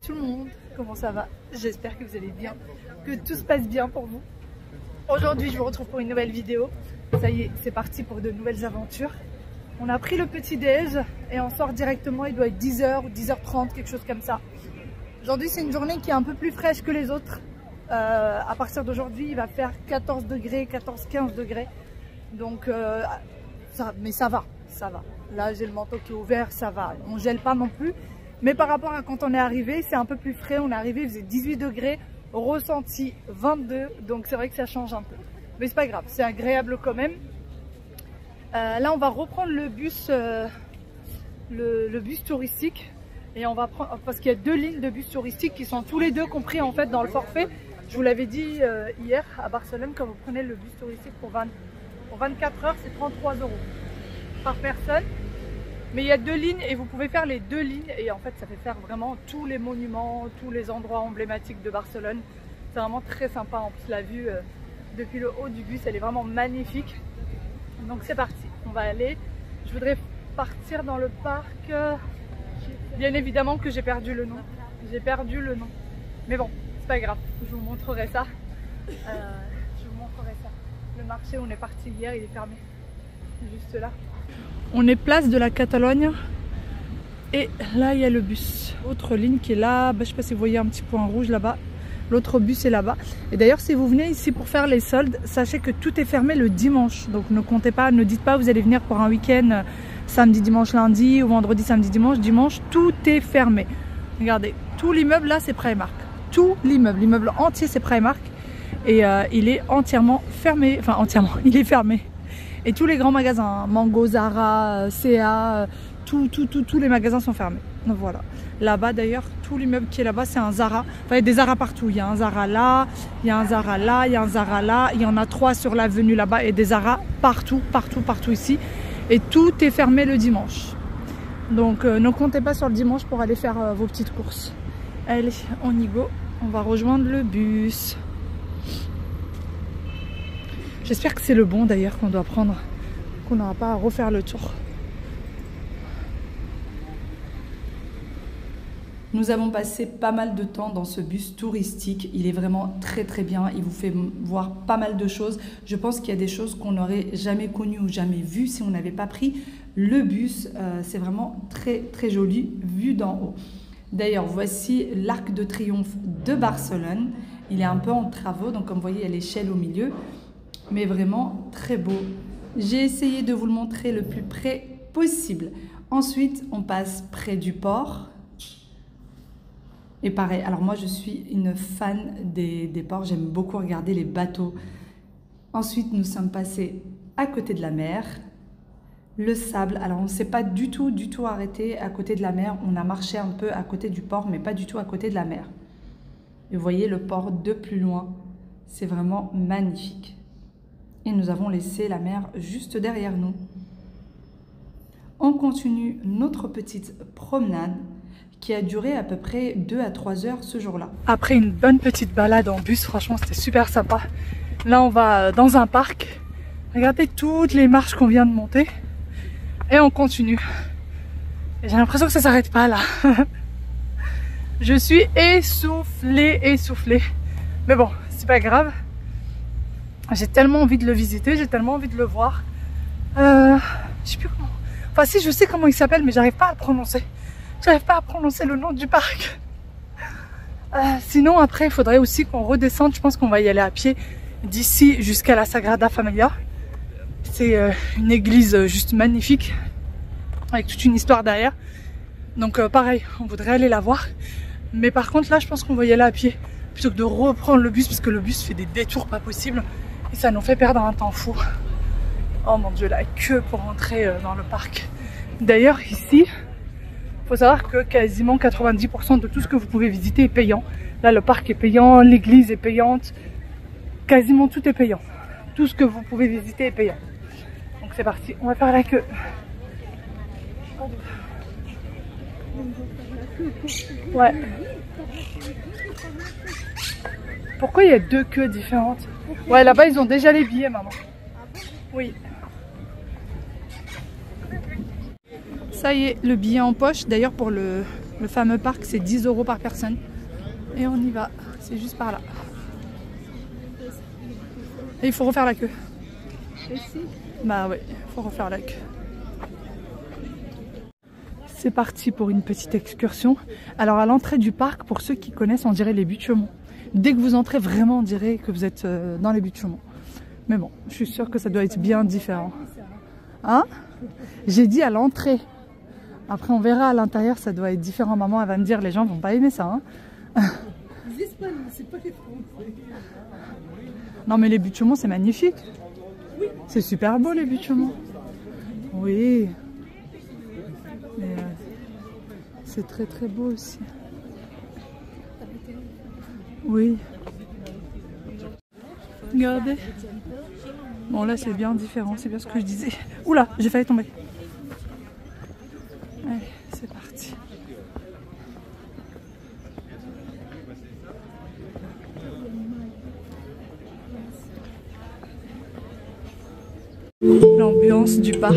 Tout le monde, comment ça va? J'espère que vous allez bien, que tout se passe bien pour vous. Aujourd'hui, je vous retrouve pour une nouvelle vidéo. Ça y est, c'est parti pour de nouvelles aventures. On a pris le petit déj et on sort directement. Il doit être 10h ou 10h30, quelque chose comme ça. Aujourd'hui, c'est une journée qui est un peu plus fraîche que les autres. À partir d'aujourd'hui, il va faire 14 degrés, 14-15 degrés. Donc, mais ça va, ça va. Là, j'ai le manteau qui est ouvert, ça va. On gèle pas non plus. Mais par rapport à quand on est arrivé, c'est un peu plus frais. On est arrivé, il faisait 18 degrés, ressenti 22. Donc c'est vrai que ça change un peu. Mais c'est pas grave, c'est agréable quand même. Là, on va reprendre le bus, le bus touristique. Et on va prendre, parce qu'il y a deux lignes de bus touristique qui sont tous les deux compris en fait dans le forfait. Je vous l'avais dit hier à Barcelone, quand vous prenez le bus touristique pour 24 heures, c'est 33 € par personne. Mais il y a deux lignes et vous pouvez faire les deux lignes et en fait ça fait faire vraiment tous les monuments, tous les endroits emblématiques de Barcelone. C'est vraiment très sympa, en plus la vue depuis le haut du bus elle est vraiment magnifique. Donc c'est parti, on va aller. Je voudrais partir dans le parc, bien évidemment que j'ai perdu le nom. J'ai perdu le nom, mais bon c'est pas grave, je vous montrerai ça. Je vous montrerai ça. Le marché où on est parti hier il est fermé, juste là. On est place de la Catalogne et là il y a le bus. Autre ligne qui est là, je sais pas si vous voyez un petit point rouge là-bas. L'autre bus est là-bas. Et d'ailleurs si vous venez ici pour faire les soldes, sachez que tout est fermé le dimanche. Donc ne comptez pas, ne dites pas vous allez venir pour un week-end samedi, dimanche, lundi ou vendredi, samedi, dimanche. Dimanche, tout est fermé. Regardez, tout l'immeuble là c'est Primark. Tout l'immeuble entier c'est Primark. Et il est entièrement fermé, enfin entièrement, il est fermé. Et tous les grands magasins, Mango, Zara, CA, tous les magasins sont fermés. Donc voilà. Là-bas d'ailleurs, tout l'immeuble qui est là-bas, c'est un Zara. Enfin, il y a des Zara partout. Il y a un Zara là, il y a un Zara là, il y a un Zara là. Il y en a 3 sur l'avenue là-bas et des Zara partout ici. Et tout est fermé le dimanche. Donc ne comptez pas sur le dimanche pour aller faire vos petites courses. Allez, on y go. On va rejoindre le bus. J'espère que c'est le bon d'ailleurs qu'on doit prendre, qu'on n'aura pas à refaire le tour. Nous avons passé pas mal de temps dans ce bus touristique. Il est vraiment très très bien. Il vous fait voir pas mal de choses. Je pense qu'il y a des choses qu'on n'aurait jamais connues ou jamais vues si on n'avait pas pris le bus. C'est vraiment très très joli vu d'en haut. D'ailleurs, voici l'Arc de Triomphe de Barcelone. Il est un peu en travaux, donc comme vous voyez, il y a l'échelle au milieu. Mais vraiment très beau. J'ai essayé de vous le montrer le plus près possible. Ensuite, on passe près du port. Et pareil, alors moi je suis une fan des ports. J'aime beaucoup regarder les bateaux. Ensuite, nous sommes passés à côté de la mer. Le sable, alors on ne s'est pas du tout arrêté à côté de la mer. On a marché un peu à côté du port, mais pas du tout à côté de la mer. Et vous voyez le port de plus loin. C'est vraiment magnifique. Et nous avons laissé la mer juste derrière nous. On continue notre petite promenade qui a duré à peu près 2 à 3 heures ce jour-là. Après une bonne petite balade en bus, franchement c'était super sympa. Là on va dans un parc. Regardez toutes les marches qu'on vient de monter. Et on continue. J'ai l'impression que ça s'arrête pas là. Je suis essoufflée. Mais bon, c'est pas grave. J'ai tellement envie de le visiter, j'ai tellement envie de le voir. Je sais plus comment. Enfin si, je sais comment il s'appelle, mais j'arrive pas à le prononcer. J'arrive pas à prononcer le nom du parc. Sinon après, il faudrait aussi qu'on redescende. Je pense qu'on va y aller à pied d'ici jusqu'à la Sagrada Familia. C'est une église juste magnifique, avec toute une histoire derrière. Donc pareil, on voudrait aller la voir. Mais par contre là, je pense qu'on va y aller à pied, plutôt que de reprendre le bus, parce que le bus fait des détours pas possibles. Et ça nous fait perdre un temps fou. Oh mon dieu, la queue pour entrer dans le parc. D'ailleurs ici, il faut savoir que quasiment 90% de tout ce que vous pouvez visiter est payant. Là le parc est payant, l'église est payante. Quasiment tout est payant. Tout ce que vous pouvez visiter est payant. Donc c'est parti, on va faire la queue. Ouais. Pourquoi il y a 2 queues différentes? Ouais, là-bas ils ont déjà les billets, maman. Oui. Ça y est, le billet en poche. D'ailleurs pour le Le fameux parc, c'est 10 € par personne. Et on y va, c'est juste par là. Et il faut refaire la queue. Bah oui, il faut refaire la queue. C'est parti pour une petite excursion. Alors à l'entrée du parc, pour ceux qui connaissent, on dirait les Buttes Chaumont. Dès que vous entrez, vraiment, on dirait que vous êtes dans les Buttes Chaumont. Mais bon, je suis sûre que ça doit être bien différent. Hein? J'ai dit à l'entrée. Après, on verra à l'intérieur, ça doit être différent. Maman, elle va me dire, les gens vont pas aimer ça. Hein? Les Espagnols, c'est pas les Français. Non, mais les Buttes Chaumont, c'est magnifique. Oui. C'est super beau, les Buttes Chaumont. Oui. Mais c'est très très beau aussi. Oui. Regardez. Bon là c'est bien différent, c'est bien ce que je disais. Oula, j'ai failli tomber. Allez, c'est parti. L'ambiance du parc.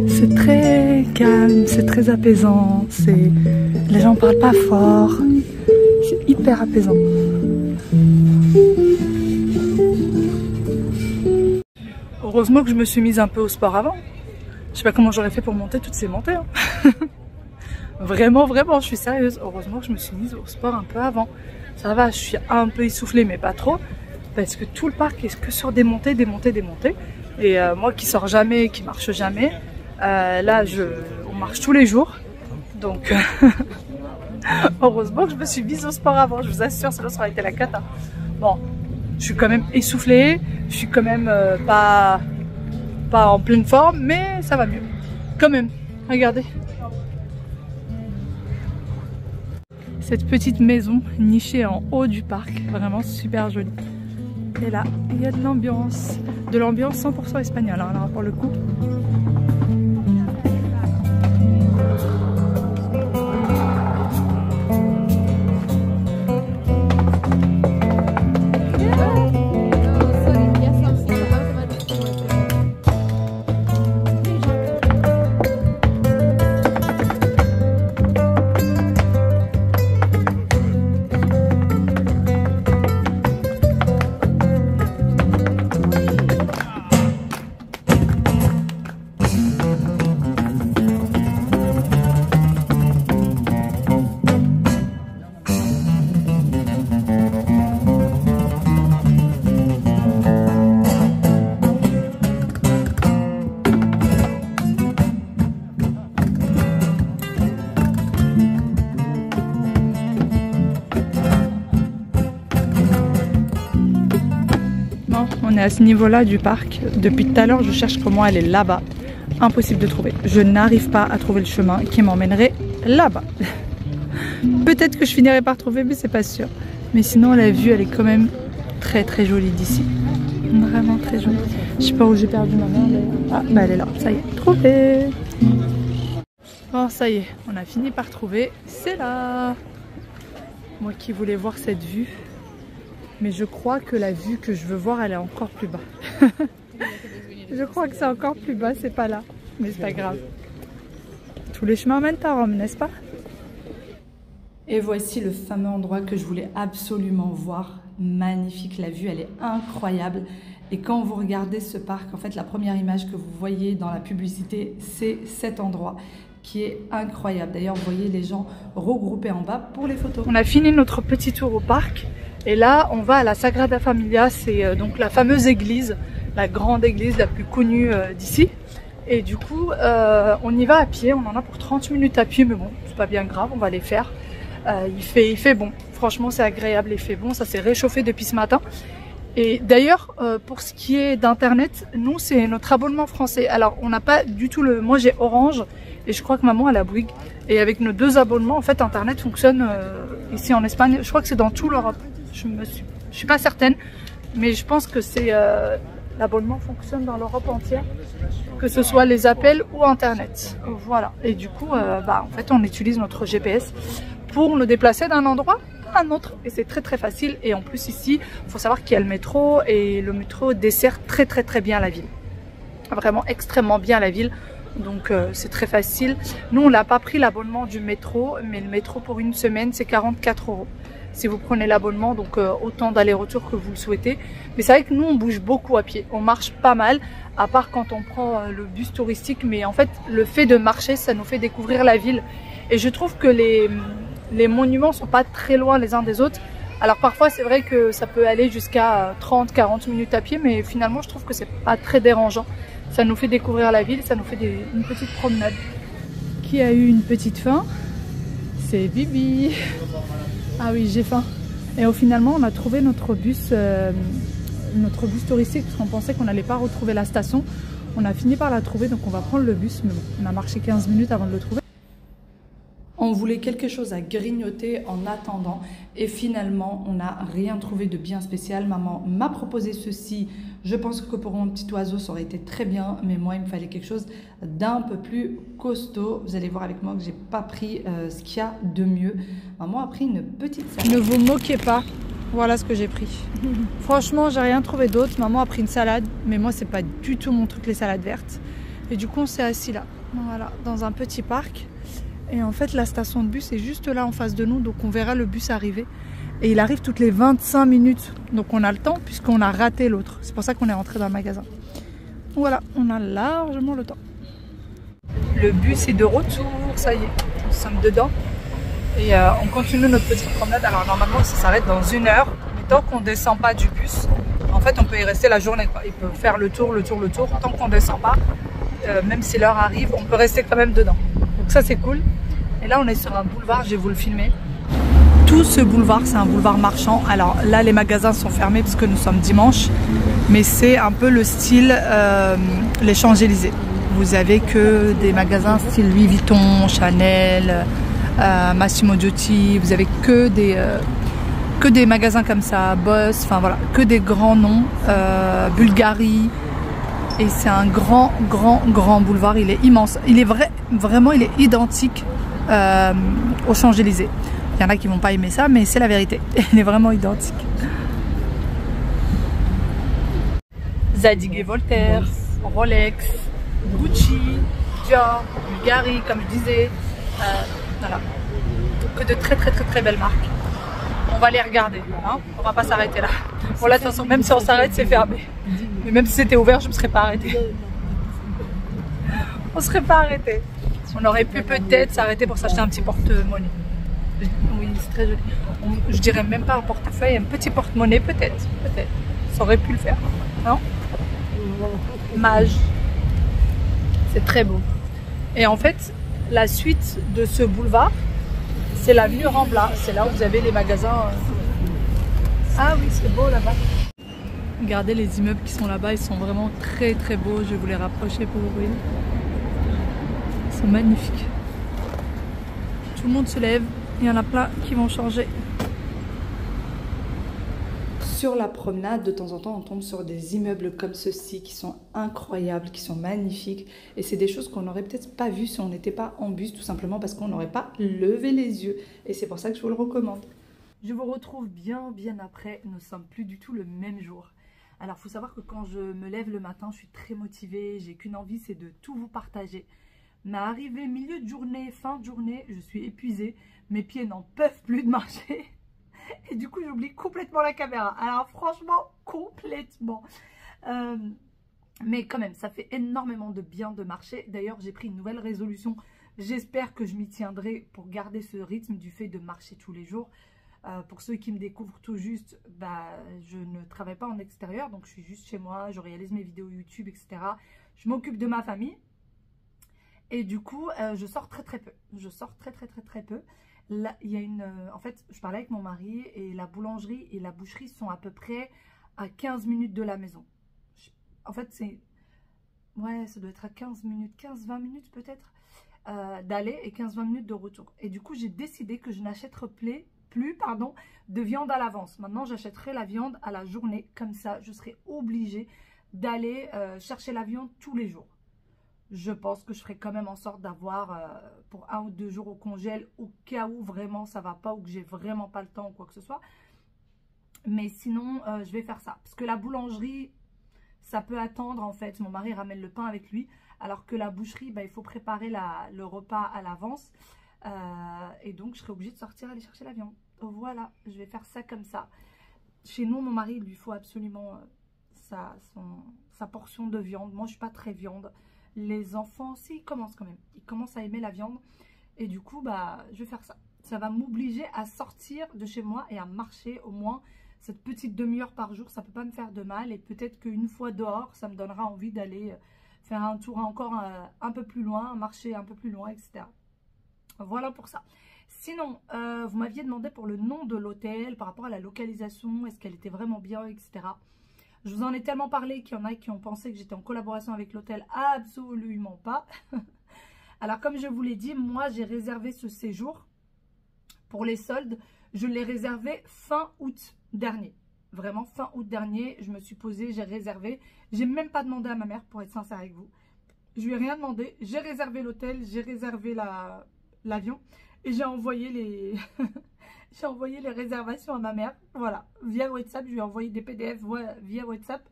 C'est très calme, c'est très apaisant, les gens parlent pas fort, c'est hyper apaisant. Heureusement que je me suis mise un peu au sport avant. Je sais pas comment j'aurais fait pour monter toutes ces montées. Hein. Vraiment, je suis sérieuse. Heureusement que je me suis mise au sport un peu avant. Ça va, je suis un peu essoufflée, mais pas trop. Parce que tout le parc est que sur des montées. Et moi qui sors jamais, qui marche jamais, là on marche tous les jours. Donc heureusement que je me suis mise au sport avant, je vous assure, sinon ça aurait été la cata. Bon, je suis quand même essoufflée, je suis quand même pas en pleine forme, mais ça va mieux. Quand même, regardez. Cette petite maison nichée en haut du parc, vraiment super jolie. Et là, il y a de l'ambiance 100% espagnole, hein, là pour le coup. On est à ce niveau-là du parc. Depuis tout à l'heure, je cherche comment elle est là-bas. Impossible de trouver. Je n'arrive pas à trouver le chemin qui m'emmènerait là-bas. Peut-être que je finirai par trouver, mais c'est pas sûr. Mais sinon, la vue, elle est quand même très très jolie d'ici. Vraiment très jolie. Je sais pas où j'ai perdu ma main d'ailleurs. Ah, bah elle est là. Ça y est, trouvé. Bon, ça y est, on a fini par trouver. C'est là. Moi qui voulais voir cette vue. Mais je crois que la vue que je veux voir, elle est encore plus bas. Je crois que c'est encore plus bas, c'est pas là. Mais c'est pas grave. Tous les chemins mènent à Rome, n'est-ce pas? Et voici le fameux endroit que je voulais absolument voir. Magnifique, la vue, elle est incroyable. Et quand vous regardez ce parc, en fait, la première image que vous voyez dans la publicité, c'est cet endroit qui est incroyable. D'ailleurs, vous voyez les gens regroupés en bas pour les photos. On a fini notre petit tour au parc. Et là, on va à la Sagrada Familia, c'est donc la fameuse église, la grande église la plus connue d'ici. Et du coup, on y va à pied, on en a pour 30 minutes à pied, mais bon, c'est pas bien grave, on va les faire. Il fait bon, franchement c'est agréable, il fait bon, ça s'est réchauffé depuis ce matin. Et d'ailleurs, pour ce qui est d'internet, nous c'est notre abonnement français. Alors on n'a pas du tout le... Moi j'ai Orange et je crois que maman elle a Bouygues. Et avec nos deux abonnements, en fait internet fonctionne ici en Espagne. Je crois que c'est dans toute l'Europe. Je suis pas certaine, mais je pense que c'est l'abonnement fonctionne dans l'Europe entière, que ce soit les appels ou internet. Voilà. Et du coup, en fait, on utilise notre GPS pour nous déplacer d'un endroit un autre et c'est très très facile. Et en plus ici, il faut savoir qu'il y a le métro et le métro dessert très bien la ville. Vraiment extrêmement bien la ville. Donc c'est très facile. Nous on n'a pas pris l'abonnement du métro, mais le métro pour une semaine c'est 44 € si vous prenez l'abonnement, donc autant d'aller-retour que vous le souhaitez. Mais c'est vrai que nous on bouge beaucoup à pied, on marche pas mal, à part quand on prend le bus touristique. Mais en fait le fait de marcher, ça nous fait découvrir la ville. Et je trouve que les monuments sont pas très loin les uns des autres. Alors parfois c'est vrai que ça peut aller jusqu'à 30-40 minutes à pied, mais finalement je trouve que c'est pas très dérangeant. Ça nous fait découvrir la ville, ça nous fait une petite promenade. Qui a eu une petite faim? C'est Bibi. Ah oui, j'ai faim. Et finalement, on a trouvé notre bus touristique parce qu'on pensait qu'on n'allait pas retrouver la station. On a fini par la trouver, donc on va prendre le bus. Mais bon, on a marché 15 minutes avant de le trouver. On voulait quelque chose à grignoter en attendant et finalement on n'a rien trouvé de bien spécial. Maman m'a proposé ceci. Je pense que pour mon petit oiseau ça aurait été très bien, mais moi il me fallait quelque chose d'un peu plus costaud. Vous allez voir avec moi que j'ai pas pris ce qu'il y a de mieux. Maman a pris une petite salade. Ne vous moquez pas, voilà ce que j'ai pris. Franchement j'ai rien trouvé d'autre. Maman a pris une salade, mais moi c'est pas du tout mon truc les salades vertes. Et du coup on s'est assis là, voilà, dans un petit parc. Et en fait la station de bus est juste là en face de nous, donc on verra le bus arriver. Et il arrive toutes les 25 minutes, donc on a le temps puisqu'on a raté l'autre. C'est pour ça qu'on est rentré dans le magasin. Voilà, on a largement le temps. Le bus est de retour, ça y est, nous sommes dedans. Et on continue notre petite promenade. Alors normalement ça s'arrête dans 1 heure, mais tant qu'on ne descend pas du bus, en fait on peut y rester la journée, quoi. Il peut faire le tour, tant qu'on ne descend pas, même si l'heure arrive, on peut rester quand même dedans. Donc ça c'est cool. Et là on est sur un boulevard, je vais vous le filmer. Tout ce boulevard c'est un boulevard marchand. Alors là les magasins sont fermés parce que nous sommes dimanche, mais c'est un peu le style les Champs-Élysées. Vous avez que des magasins style Louis Vuitton, Chanel, Massimo Dutti. Vous avez que des magasins comme ça, Boss, enfin voilà, que des grands noms, Bulgari. Et c'est un grand boulevard, il est immense. Il est vraiment il est identique aux Champs-Élysées. Il y en a qui vont pas aimer ça, mais c'est la vérité. Il est vraiment identique. Zadig et Voltaire, Rolex, Gucci, Dior, Bulgari, comme je disais. Voilà. Que de très belles marques. On va les regarder, hein. On va pas s'arrêter là. Bon là de toute façon, même si on s'arrête, c'est fermé. Mais même si c'était ouvert, je me serais pas arrêtée. On serait pas arrêté. On aurait pu peut-être s'arrêter pour s'acheter un petit porte-monnaie. Oui, c'est très joli. Je dirais même pas un portefeuille, un petit porte-monnaie peut-être. Ça aurait pu le faire, non? Mage. C'est très beau. Et en fait, la suite de ce boulevard, c'est l'avenue Rambla. C'est là où vous avez les magasins. Ah oui, c'est beau là-bas. Regardez les immeubles qui sont là-bas, ils sont vraiment très beaux. Je vais vous les rapprocher pour vous voir. Ils sont magnifiques. Tout le monde se lève. Il y en a plein qui vont changer. Sur la promenade, de temps en temps, on tombe sur des immeubles comme ceux-ci qui sont incroyables, qui sont magnifiques. Et c'est des choses qu'on n'aurait peut-être pas vues si on n'était pas en bus, tout simplement parce qu'on n'aurait pas levé les yeux. Et c'est pour ça que je vous le recommande. Je vous retrouve bien après. Nous ne sommes plus du tout le même jour. Alors, il faut savoir que quand je me lève le matin, je suis très motivée. J'ai qu'une envie, c'est de tout vous partager. Mais arrivé milieu de journée, fin de journée, je suis épuisée. Mes pieds n'en peuvent plus de marcher. Et du coup, j'oublie complètement la caméra. Alors franchement, complètement. Mais quand même, ça fait énormément de bien de marcher. D'ailleurs, j'ai pris une nouvelle résolution. J'espère que je m'y tiendrai pour garder ce rythme du fait de marcher tous les jours. Pour ceux qui me découvrent tout juste, je ne travaille pas en extérieur. Donc, je suis juste chez moi. Je réalise mes vidéos YouTube, etc. Je m'occupe de ma famille. Et du coup, je sors très peu. Je sors très peu. Là, il y a en fait, je parlais avec mon mari et la boulangerie et la boucherie sont à peu près à 15 minutes de la maison. En fait, ouais, ça doit être à 15 minutes, 15-20 minutes peut-être d'aller et 15-20 minutes de retour. Et du coup, j'ai décidé que je n'achèterai plus de viande à l'avance. Maintenant, j'achèterai la viande à la journée. Comme ça, je serai obligée d'aller chercher la viande tous les jours. je pense que je ferai quand même en sorte d'avoir pour 1 ou 2 jours au congèle, au cas où vraiment ça va pas ou que j'ai vraiment pas le temps ou quoi que ce soit. Mais sinon, je vais faire ça. Parce que la boulangerie, ça peut attendre en fait. Mon mari ramène le pain avec lui. Alors que la boucherie, bah, il faut préparer le repas à l'avance. Et donc, je serai obligée de sortir aller chercher la viande. Voilà, je vais faire ça comme ça. Chez nous, mon mari, il lui faut absolument sa portion de viande. Moi, je suis pas très viande. Les enfants aussi, ils commencent quand même. Ils commencent à aimer la viande. Et du coup, bah, je vais faire ça. Ça va m'obliger à sortir de chez moi et à marcher au moins cette petite demi-heure par jour. Ça peut pas me faire de mal. Et peut-être qu'une fois dehors, ça me donnera envie d'aller faire un tour encore un peu plus loin, marcher un peu plus loin, etc. Voilà pour ça. Sinon, vous m'aviez demandé pour le nom de l'hôtel, par rapport à la localisation, est-ce qu'elle était vraiment bien, etc. Je vous en ai tellement parlé qu'il y en a qui ont pensé que j'étais en collaboration avec l'hôtel. Absolument pas. Alors, comme je vous l'ai dit, moi, j'ai réservé ce séjour pour les soldes. Je l'ai réservé fin août dernier. Vraiment, fin août dernier, je me suis posée, j'ai réservé. J'ai même pas demandé à ma mère, pour être sincère avec vous. Je lui ai rien demandé. J'ai réservé l'hôtel, j'ai réservé l'avion et j'ai envoyé les... j'ai envoyé les réservations à ma mère. Voilà, via WhatsApp, je lui ai envoyé des PDF via WhatsApp.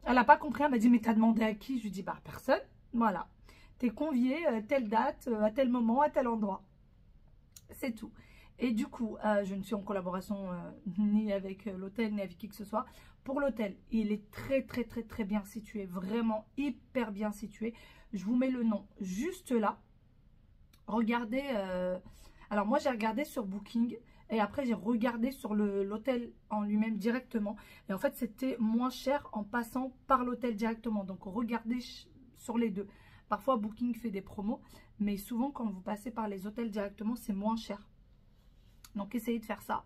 Elle n'a pas compris, elle m'a dit, mais t'as demandé à qui? Je lui ai dit, bah personne. Voilà, t'es convié telle date, à tel moment, à tel endroit. C'est tout. Et du coup, je ne suis en collaboration ni avec l'hôtel, ni avec qui que ce soit. Pour l'hôtel, il est très bien situé. Vraiment hyper bien situé. Je vous mets le nom juste là. Regardez. Alors moi, j'ai regardé sur Booking. Et après, j'ai regardé sur l'hôtel en lui-même directement. Et en fait, c'était moins cher en passant par l'hôtel directement. Donc, regardez sur les deux. Parfois, Booking fait des promos. Mais souvent, quand vous passez par les hôtels directement, c'est moins cher. Donc, essayez de faire ça.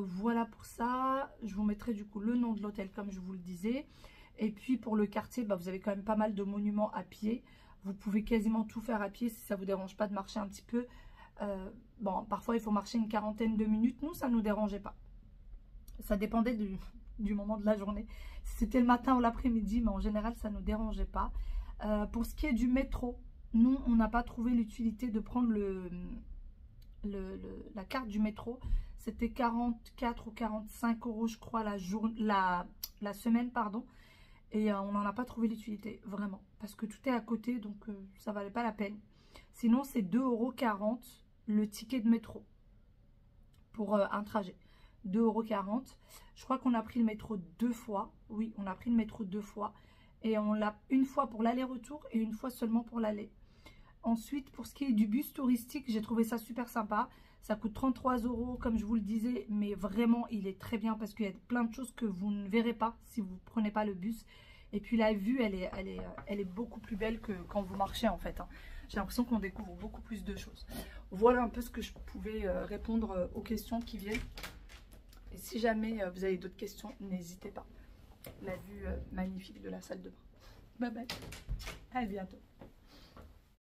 Voilà pour ça. Je vous mettrai du coup le nom de l'hôtel, comme je vous le disais. Et puis, pour le quartier, bah, vous avez quand même pas mal de monuments à pied. Vous pouvez quasiment tout faire à pied si ça ne vous dérange pas de marcher un petit peu. Bon, parfois, il faut marcher une quarantaine de minutes. Nous, ça ne nous dérangeait pas. Ça dépendait du moment de la journée. Si c'était le matin ou l'après-midi, mais en général, ça ne nous dérangeait pas. Pour ce qui est du métro, nous, on n'a pas trouvé l'utilité de prendre la carte du métro. C'était 44 ou 45 euros, je crois, la semaine, pardon. Et on n'en a pas trouvé l'utilité, vraiment. Parce que tout est à côté, donc ça valait pas la peine. Sinon, c'est 2,40 € le ticket de métro pour un trajet. 2,40 €. Je crois qu'on a pris le métro 2 fois. Oui, on a pris le métro 2 fois. Et on l'a une fois pour l'aller-retour et une fois seulement pour l'aller. Ensuite, pour ce qui est du bus touristique, j'ai trouvé ça super sympa. Ça coûte 33 € comme je vous le disais, mais vraiment, il est très bien parce qu'il y a plein de choses que vous ne verrez pas si vous ne prenez pas le bus. Et puis la vue, elle est beaucoup plus belle que quand vous marchez en fait. J'ai l'impression qu'on découvre beaucoup plus de choses. Voilà un peu ce que je pouvais répondre aux questions qui viennent. Et si jamais vous avez d'autres questions, n'hésitez pas. La vue magnifique de la salle de bain. Bye bye. À bientôt.